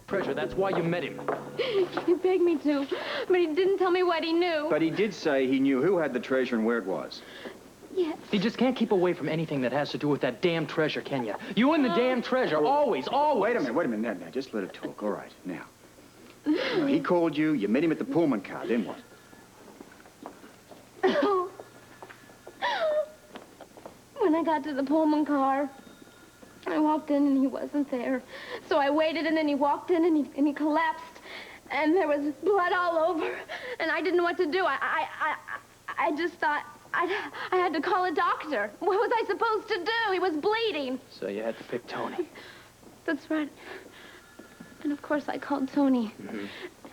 treasure. That's why you met him. He begged me to, but he didn't tell me what he knew. But he did say he knew who had the treasure and where it was. Yes. You just can't keep away from anything that has to do with that damn treasure, can you? You and the damn treasure, always. Wait a minute. Now, just let it talk. All right, now. He called you, you met him at the Pullman car, then what? When I got to the Pullman car, I walked in and he wasn't there. So I waited, and then he walked in and he collapsed. And there was blood all over. And I didn't know what to do. I just thought I had to call a doctor. What was I supposed to do? He was bleeding. So you had to pick Tony. That's right. And of course I called Tony. Mm-hmm.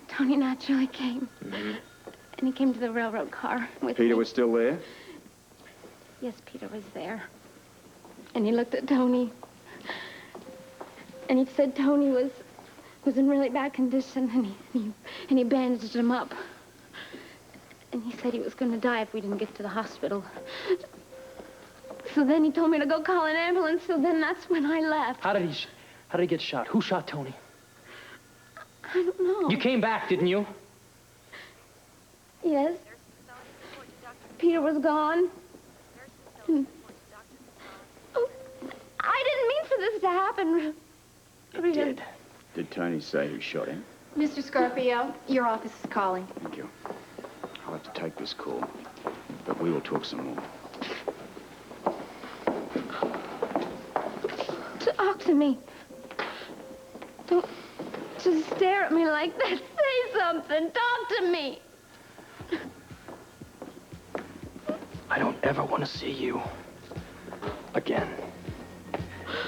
Tony naturally came. Mm-hmm. And he came to the railroad car with me. Peter was still there? Yes, Peter was there. And he looked at Tony. And he said Tony was in really bad condition, and he bandaged him up. And he said he was going to die if we didn't get to the hospital. So then he told me to go call an ambulance, so then that's when I left. How did he get shot? Who shot Tony? I don't know. You came back, didn't you? Yes. Peter was gone. Oh, I didn't mean for this to happen. It did. Did Tony say who shot him? Mr. Scarpio, your office is calling. Thank you. I'll have to take this call, but we will talk some more. Talk to me. Don't just stare at me like that. Say something. Talk to me. I don't ever want to see you again.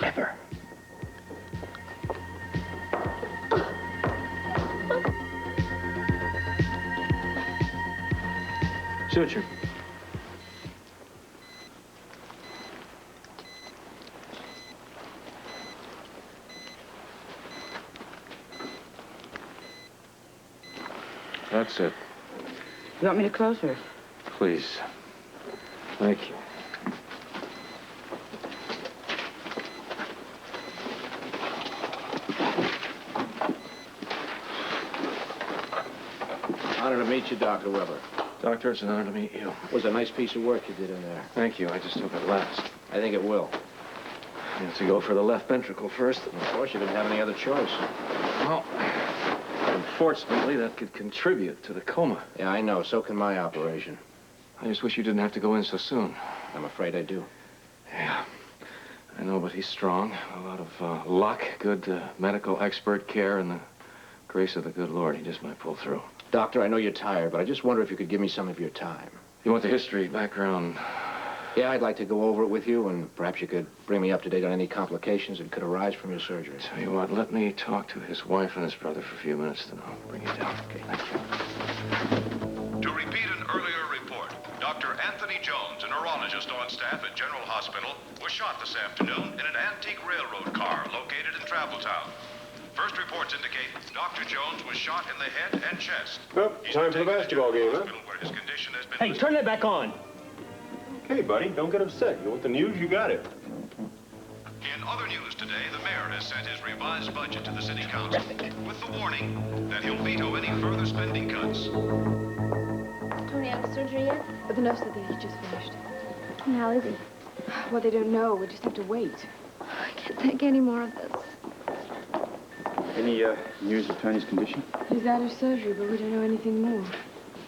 Ever. Suture. That's it. You want me to close her? Please. Thank you. Honor to meet you, Dr. Weber. Doctor, it's an honor to meet you. It was a nice piece of work you did in there. Thank you. I just hope it lasts. I think it will. You have to go for the left ventricle first. Of course, you didn't have any other choice. Well, unfortunately, that could contribute to the coma. Yeah, I know. So can my operation. I just wish you didn't have to go in so soon. I'm afraid I do. Yeah. I know, but he's strong. A lot of luck, good medical expert care, and the grace of the good Lord. He just might pull through. Doctor, I know you're tired, but I just wonder if you could give me some of your time. You want the history, background? Yeah, I'd like to go over it with you, and perhaps you could bring me up to date on any complications that could arise from your surgery. Tell you what, let me talk to his wife and his brother for a few minutes, then I'll bring you down. Okay, thank you. To repeat an earlier report, Dr. Anthony Jones, a neurologist on staff at General Hospital, was shot this afternoon in an antique railroad car located in Traveltown. First reports indicate Dr. Jones was shot in the head and chest. Well, time for the basketball game, huh? Where his condition has been... Hey, turn that back on. Hey, buddy, don't get upset. You want the news? You got it. In other news today, the mayor has sent his revised budget to the city council with the warning that he'll veto any further spending cuts. Tony out of surgery yet? But the nurse said that he just finished. And how is he? Well, they don't know. We just have to wait. I can't take any more of this. Any news of Tony's condition? He's out of surgery, but we don't know anything more.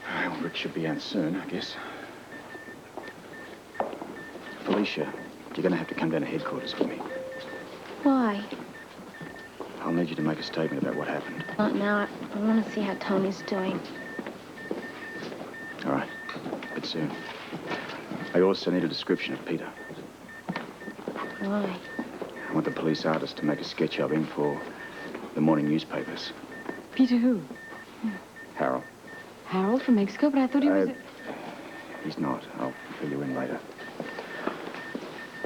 Well, Rick should be out soon, I guess. Felicia, you're going to have to come down to headquarters with me. Why? I'll need you to make a statement about what happened. Not now. I want to see how Tony's doing. All right, but soon. I also need a description of Peter. Why? I want the police artist to make a sketch of him for the morning newspapers. Peter who? Harold. Harold from Mexico? But I thought he was... He's not. I'll fill you in later.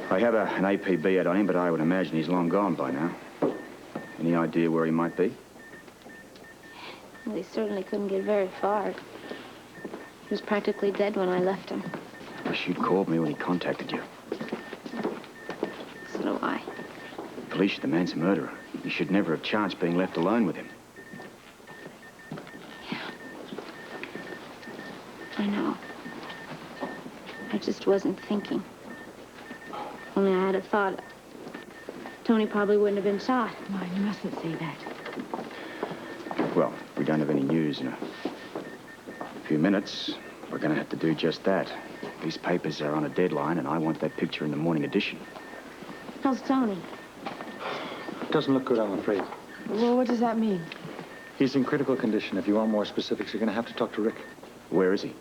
I have an APB ad on him, but I would imagine he's long gone by now. Any idea where he might be? Well, he certainly couldn't get very far. He was practically dead when I left him. I wish you'd called me when he contacted you. So do I. Felicia, the man's a murderer. You should never have chanced being left alone with him. I know. I just wasn't thinking. Only I had a thought. Tony probably wouldn't have been shot. Mine, you mustn't say that. Well, if we don't have any news in a few minutes, we're going to have to do just that. These papers are on a deadline, and I want that picture in the morning edition. How's Tony? Doesn't look good, I'm afraid. Well, what does that mean? He's in critical condition. If you want more specifics, you're going to have to talk to Rick. Where is he?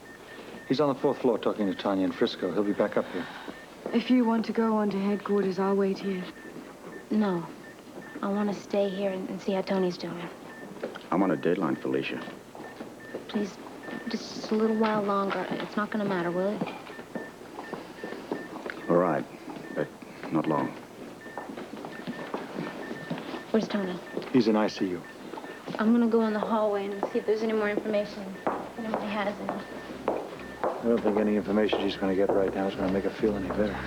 He's on the 4th floor talking to Tanya in Frisco. He'll be back up here. If you want to go on to headquarters, I'll wait here. No. I want to stay here and see how Tony's doing. I'm on a deadline, Felicia. Please, just a little while longer. It's not going to matter, will it? All right, but not long. Where's Tony? He's in ICU. I'm going to go in the hallway and see if there's any more information. If anybody has any. I don't think any information she's going to get right now is going to make her feel any better.